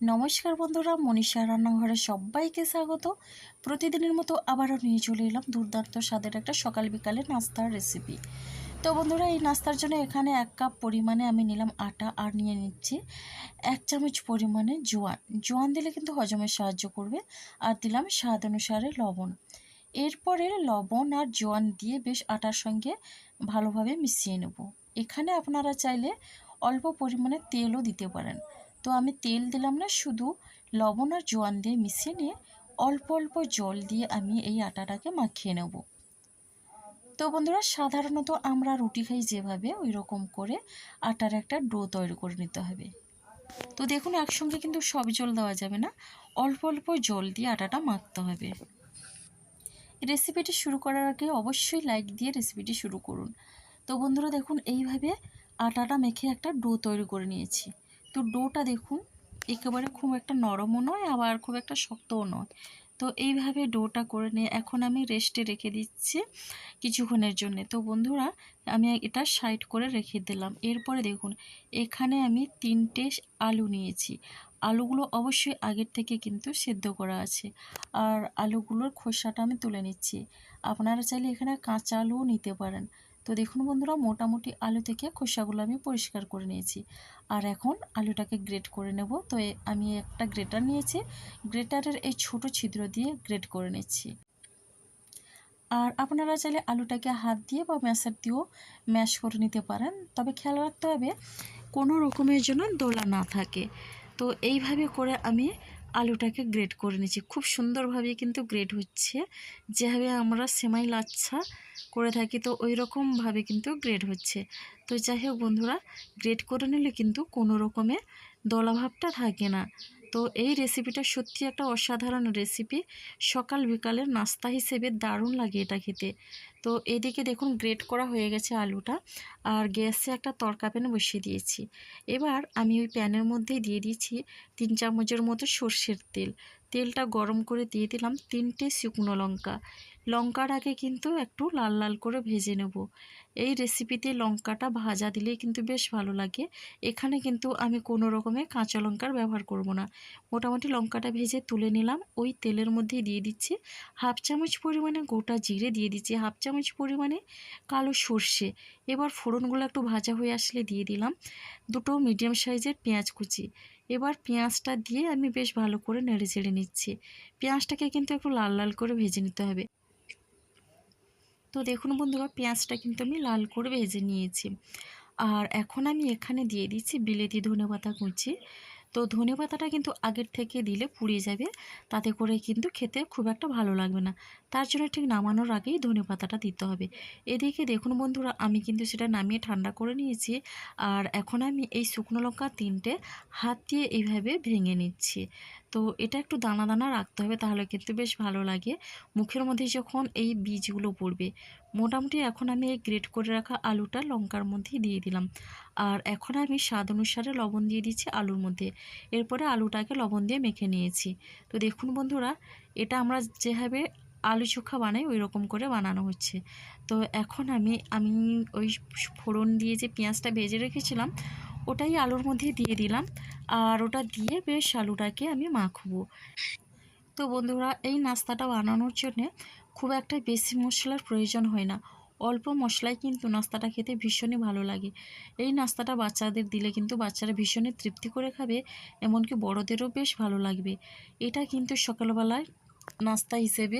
নমস্কার বন্ধুরা, মনীষা রান্নাঘরে সবাইকে স্বাগত। প্রতিদিনের মতো আবারও নিয়ে চলে এলাম দুর্দান্ত স্বাদের একটা সকাল বিকালে নাস্তার রেসিপি। তো বন্ধুরা, এই নাস্তার জন্য এখানে 1 কাপ পরিমাণে আমি নিলাম আটা, আর নিয়ে নিচ্ছি 1 চামচ পরিমাণে জোয়ান। জোয়ান দিলে কিন্তু হজমে সাহায্য করবে। আর দিলাম স্বাদ অনুসারে লবণ। এরপরে লবণ আর জোয়ান দিয়ে বেশ আটার সঙ্গে ভালোভাবে মিশিয়ে নেব। এখানে আপনারা চাইলে অল্প পরিমাণে তেলও দিতে পারেন। তো আমি তেল দিলাম না, শুধু লবণ আর জোয়ান দিয়ে মিশিয়ে নিয়ে অল্প অল্প জল দিয়ে আমি এই আটাটাকে মাখিয়ে নেব। তো বন্ধুরা, সাধারণত আমরা রুটি খাই যেভাবে, ওই রকম করে আটার একটা ডো তৈরি করে নিতে হবে। তো দেখুন, একসঙ্গে কিন্তু সব জল দেওয়া যাবে না, অল্প অল্প জল দিয়ে আটাটা মাখতে হবে। রেসিপিটি শুরু করার আগে অবশ্যই লাইক দিয়ে রেসিপিটি শুরু করুন। তো বন্ধুরা দেখুন, এইভাবে আটাটা মেখে একটা ডো তৈরি করে নিয়েছি। তো ডোটা দেখুন, একেবারে খুব একটা নরমও নয়, আবার খুব একটা শক্তও নয়। তো এইভাবে ডোটা করে নিয়ে এখন আমি রেস্টে রেখে দিচ্ছি কিছুক্ষণের জন্য। তো বন্ধুরা, আমি এটা সাইড করে রেখে দিলাম। এরপরে দেখুন, এখানে আমি 3টে আলু নিয়েছি। আলুগুলো অবশ্যই আগের থেকে কিন্তু সেদ্ধ করা আছে। আর আলুগুলোর খোসাটা আমি তুলে নিচ্ছি। আপনারা চাইলে এখানে কাঁচা আলুও নিতে পারেন। তো দেখুন বন্ধুরা, মোটামুটি আলু থেকে খোসাগুলো আমি পরিষ্কার করে নিয়েছি। আর এখন আলুটাকে গ্রেট করে নেব। তো আমি একটা গ্রেটার নিয়েছি, গ্রেটারের এই ছোট ছিদ্র দিয়ে গ্রেট করে নিচ্ছি। আর আপনারা চাইলে আলুটাকে হাত দিয়ে বা ম্যাশার দিয়েও ম্যাশ করে নিতে পারেন। তবে খেয়াল রাখতে হবে কোনো রকমের জন্য দোলা না থাকে। তো এইভাবে করে আমি আলুটাকে গ্রেট করে নিচ্ছি। খুব সুন্দরভাবে কিন্তু গ্রেট হচ্ছে, যেভাবে আমরা সেমাই লাচ্ছা করে থাকি তো ওই রকমভাবে কিন্তু গ্রেট হচ্ছে। তো যাই হোক বন্ধুরা, গ্রেট করে নিলে কিন্তু কোনো রকমের দলাভাবটা থাকে না। তো এই রেসিপিটা সত্যি একটা অসাধারণ রেসিপি। সকাল বিকালের নাস্তা হিসেবে দারুণ লাগে এটা খেতে। তো এদিকে দেখুন, গ্রেট করা হয়ে গেছে আলুটা। আর গ্যাসে একটা তড়কা প্যান বসিয়ে দিয়েছি। এবার আমি ওই প্যানের মধ্যেই দিয়ে দিয়েছি 3 চামচের মতো সর্ষের তেল। তেলটা গরম করে দিয়ে দিলাম 3টে শুকনো লঙ্কা। লঙ্কাটাকে কিন্তু একটু লাল লাল করে ভেজে নেব। এই রেসিপিতে লঙ্কাটা ভাজা দিলেই কিন্তু বেশ ভালো লাগে। এখানে কিন্তু আমি কোনো রকমের কাঁচা লঙ্কার ব্যবহার করব না। মোটামুটি লঙ্কাটা ভেজে তুলে নিলাম। ওই তেলের মধ্যে দিয়ে দিচ্ছি 1/2 চামচ পরিমাণে গোটা জিরে, দিয়ে দিচ্ছি 1/2 চামচ পরিমাণে কালো সর্ষে। এবার ফোড়নগুলো একটু ভাজা হয়ে আসলে দিয়ে দিলাম 2টো মিডিয়াম সাইজের পেঁয়াজ কুচি। এবার পেঁয়াজটা দিয়ে আমি বেশ ভালো করে নেড়ে চেড়ে নিচ্ছি। পেঁয়াজটাকে কিন্তু একটু লাল লাল করে ভেজে নিতে হবে। তো দেখুন বন্ধুরা, পেঁয়াজটা কিন্তু আমি লাল করে ভেজে নিয়েছি। আর এখন আমি এখানে দিয়ে দিচ্ছি বিলেতি ধনেপাতা কুচি। তো ধনেপাতাটা কিন্তু আগের থেকে দিলে পুড়িয়ে যাবে, তাতে করে কিন্তু খেতে খুব একটা ভালো লাগবে না। তার জন্য ঠিক নামানোর আগেই ধনেপাতাটা দিতে হবে। এদিকে দেখুন বন্ধুরা, আমি কিন্তু সেটা নামিয়ে ঠান্ডা করে নিয়েছি। আর এখন আমি এই শুকনো লঙ্কা 3টে হাত দিয়ে এইভাবে ভেঙে নিচ্ছি। তো এটা একটু দানা দানা রাখতে হবে, তাহলে কিন্তু বেশ ভালো লাগে মুখের মধ্যে যখন এই বীজগুলো পড়বে। মোটামুটি এখন আমি এই গ্রেট করে রাখা আলুটা লঙ্কার মধ্যেই দিয়ে দিলাম। আর এখন আমি স্বাদ অনুসারে লবণ দিয়ে দিচ্ছি আলুর মধ্যে। এরপরে আলুটাকে লবণ দিয়ে মেখে নিয়েছি। তো দেখুন বন্ধুরা, এটা আমরা যেভাবে আলু চোখা বানাই ওই রকম করে বানানো হচ্ছে। তো এখন আমি ওই ফোড়ন দিয়ে যে পেঁয়াজটা ভেজে রেখেছিলাম ওটাই আলুর মধ্যে দিয়ে দিলাম। আর ওটা দিয়ে বেশ আলুটাকে আমি মাখবো। তো বন্ধুরা, এই নাস্তাটা বানানোর জন্যে খুব একটা বেশি মশলার প্রয়োজন হয় না। অল্প মশলায় কিন্তু নাস্তাটা খেতে ভীষণই ভালো লাগে। এই নাস্তাটা বাচ্চাদের দিলে কিন্তু বাচ্চারা ভীষণই তৃপ্তি করে খাবে, এমনকি বড়দেরও বেশ ভালো লাগবে। এটা কিন্তু সকালবেলায় নাস্তা হিসেবে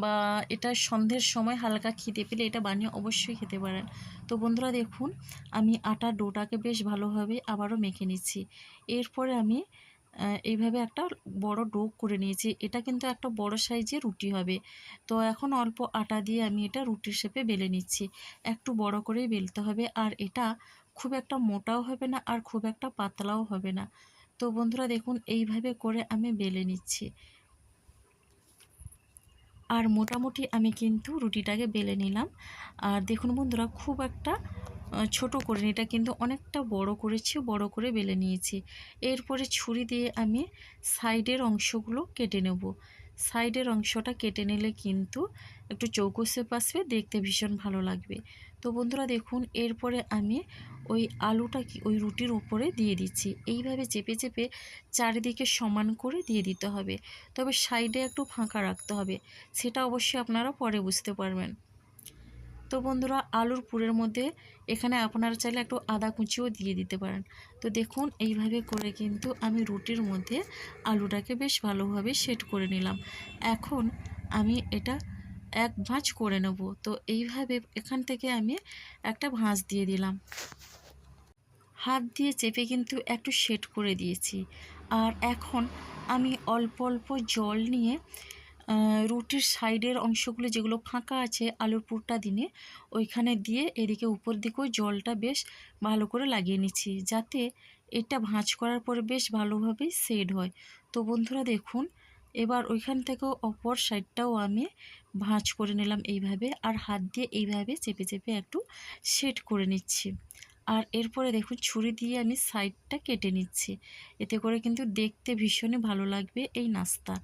বা এটা সন্ধ্যের সময় হালকা খিদে পেলে এটা বানিয়ে অবশ্যই খেতে পারেন। তো বন্ধুরা দেখুন, আমি আটার ডোটাকে বেশ ভালোভাবে আবারও মেখে নিচ্ছি। এরপরে আমি এইভাবে একটা বড় ডো করে নিয়েছি। এটা কিন্তু একটা বড় সাইজের রুটি হবে। তো এখন অল্প আটা দিয়ে আমি এটা রুটির শেপে বেলে নিচ্ছি। একটু বড় করেই বেলতে হবে। আর এটা খুব একটা মোটাও হবে না, আর খুব একটা পাতলাও হবে না। তো বন্ধুরা দেখুন, এইভাবে করে আমি বেলে নিচ্ছি। আর মোটামুটি আমি কিন্তু রুটিটাকে বেলে নিলাম। আর দেখুন বন্ধুরা, খুব একটা ছোট করে এটা কিন্তু অনেকটা বড় করেছি, বড় করে বেলে নিয়েছি। এরপরে ছুরি দিয়ে আমি সাইডের অংশগুলো কেটে নেব। সাইডের অংশটা কেটে নিলে কিন্তু একটু চৌকো শেপ আসবে, দেখতে ভীষণ ভালো লাগবে। তো বন্ধুরা দেখুন এরপরে আমি ওই আলুটা ওই রুটির উপরে দিয়ে দিচ্ছি। এইভাবে চেপে চেপে চারিদিকে সমান করে দিয়ে দিতে হবে, তবে সাইডে একটু ফাঁকা রাখতে হবে, সেটা অবশ্যই আপনারা পরে বুঝতে পারবেন। তো বন্ধুরা আলুর পুরের মধ্যে এখানে আপনারা চাইলে একটু আদা কুচিও দিয়ে দিতে পারেন। তো দেখুন এইভাবে করে কিন্তু আমি রুটির মধ্যে আলুটাকে বেশ ভালোভাবে সেট করে নিলাম। এখন আমি এটা এক ভাঁজ করে নেব। তো এইভাবে এখান থেকে আমি একটা ভাঁজ দিয়ে দিলাম, হাত দিয়ে চেপে কিন্তু একটু সেট করে দিয়েছি। আর এখন আমি অল্প অল্প জল নিয়ে রুটির সাইডের অংশগুলো যেগুলো ফাঁকা আছে আলুর পুরটা দিয়ে ওইখানে দিয়ে এদিকে উপর দিকেও জলটা বেশ ভালো করে লাগিয়ে নিচ্ছি, যাতে এটা ভাঁজ করার পরে বেশ ভালোভাবেই সেট হয়। তো বন্ধুরা দেখুন এবার ওইখান থেকেও অপর সাইডটাও আমি ভাঁজ করে নিলাম এইভাবে, আর হাত দিয়ে এইভাবে চেপে চেপে একটু সেট করে নিচ্ছি। আর এরপরে দেখুন ছুরি দিয়ে আমি সাইডটা কেটে নিচ্ছি, এতে করে কিন্তু দেখতে ভীষণই ভালো লাগবে এই নাস্তা।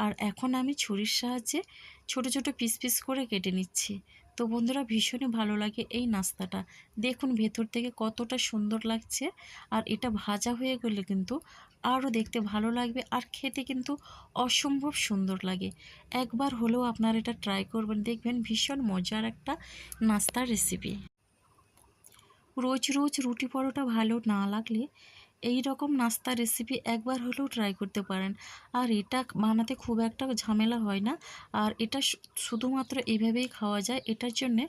আর এখন আমি ছুরির সাহায্যে ছোট ছোট পিস পিস করে কেটে নিচ্ছি। তো বন্ধুরা ভীষণই ভালো লাগে এই নাস্তাটা, দেখুন ভেতর থেকে কতটা সুন্দর লাগছে। আর এটা ভাজা হয়ে গেলে কিন্তু আরও দেখতে ভালো লাগবে, আর খেতে কিন্তু অসম্ভব সুন্দর লাগে। একবার হলেও আপনারা এটা ট্রাই করবেন, দেখবেন ভীষণ মজার একটা নাস্তার রেসিপি। রোজ রোজ রুটি পরোটা ভালো না লাগলে এই রকম নাস্তার রেসিপি একবার হলেও ট্রাই করতে পারেন। আর এটা বানাতে খুব একটা ঝামেলা হয় না, আর এটা শুধুমাত্র এইভাবেই খাওয়া যায়, এটার জন্যে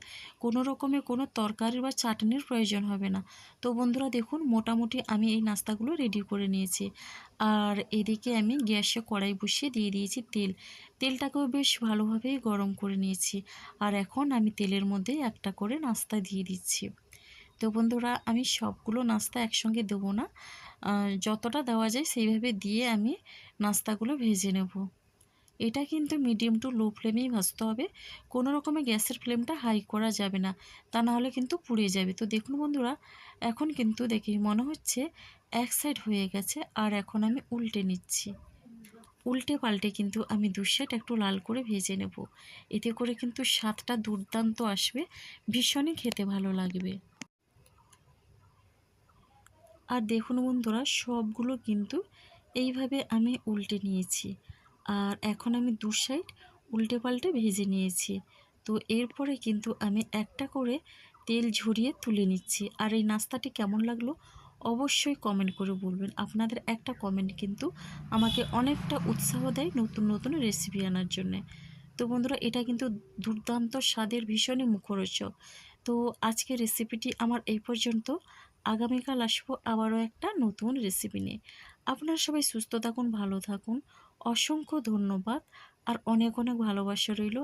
কোনো রকমের কোনো তরকারি বা চাটনির প্রয়োজন হবে না। তো বন্ধুরা দেখুন মোটামুটি আমি এই নাস্তাগুলো রেডি করে নিয়েছি। আর এদিকে আমি গ্যাসে কড়াই বসিয়ে দিয়ে দিয়েছি তেল, তেলটাকেও বেশ ভালোভাবেই গরম করে নিয়েছি। আর এখন আমি তেলের মধ্যে একটা করে নাস্তা দিয়ে দিচ্ছি। তো বন্ধুরা আমি সবগুলো নাস্তা একসঙ্গে দেবো না, যতটা দেওয়া যায় সেইভাবে দিয়ে আমি নাস্তাগুলো ভেজে নেব। এটা কিন্তু মিডিয়াম টু লো ফ্লেমেই ভাজতে হবে, কোনো রকমে গ্যাসের ফ্লেমটা হাই করা যাবে না, তা নাহলে কিন্তু পুড়ে যাবে। তো দেখুন বন্ধুরা এখন কিন্তু দেখি মনে হচ্ছে এক সাইড হয়ে গেছে, আর এখন আমি উল্টে নিচ্ছি। উল্টে পাল্টে কিন্তু আমি দু সাইড একটু লাল করে ভেজে নেব, এতে করে কিন্তু স্বাদটা দুর্দান্ত আসবে, ভীষণই খেতে ভালো লাগবে। আর দেখুন বন্ধুরা সবগুলো কিন্তু এইভাবে আমি উল্টে নিয়েছি, আর এখন আমি দু সাইড উল্টে পাল্টে ভেজে নিয়েছি। তো এরপরে কিন্তু আমি একটা করে তেল ঝরিয়ে তুলে নিচ্ছি। আর এই নাস্তাটি কেমন লাগলো অবশ্যই কমেন্ট করে বলবেন, আপনাদের একটা কমেন্ট কিন্তু আমাকে অনেকটা উৎসাহ দেয় নতুন নতুন রেসিপি আনার জন্যে। তো বন্ধুরা এটা কিন্তু দুর্দান্ত স্বাদের, ভীষণই মুখরোচক। তো আজকের রেসিপিটি আমার এই পর্যন্ত। আগামীকাল আসবো আবারও একটা নতুন রেসিপি নিয়ে। আপনারা সবাই সুস্থ থাকুন, ভালো থাকুন। অসংখ্য ধন্যবাদ আর অনেক অনেক ভালোবাসা রইল।